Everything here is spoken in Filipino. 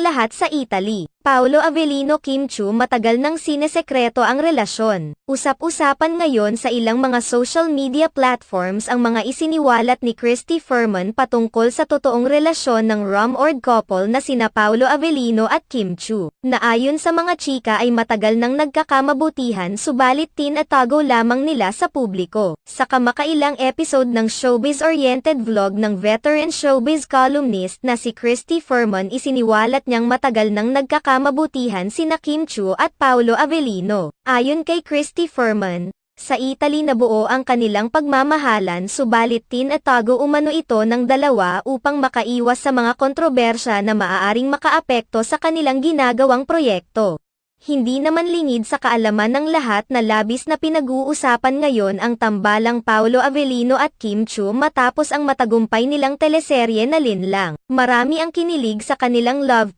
lahat sa Italy. Paolo Avellino Kim Chiu matagal nang sinesekreto ang relasyon. Usap-usapan ngayon sa ilang mga social media platforms ang mga isiniwalat ni Christy Ferman patungkol sa totoong relasyon ng rumored couple na sina Paolo Avellino at Kim Chiu, na ayon sa mga chika ay matagal nang nagkakamabutihan subalit tinatago lamang nila sa publiko. Sa kamakailang episode ng showbiz-oriented vlog ng veteran showbiz columnist na si Christy Ferman, isiniwalat niyang matagal nang nagkakamabutihan sina Kim Chiu at Paolo Avellino. Ayon kay Christy Ferman, sa Italy nabuo ang kanilang pagmamahalan subalit tinatago umano ito ng dalawa upang makaiwas sa mga kontrobersya na maaaring makaapekto sa kanilang ginagawang proyekto. Hindi naman lingid sa kaalaman ng lahat na labis na pinag-uusapan ngayon ang tambalang Paolo Avellino at Kim Chiu matapos ang matagumpay nilang teleserye na Linlang. Marami ang kinilig sa kanilang love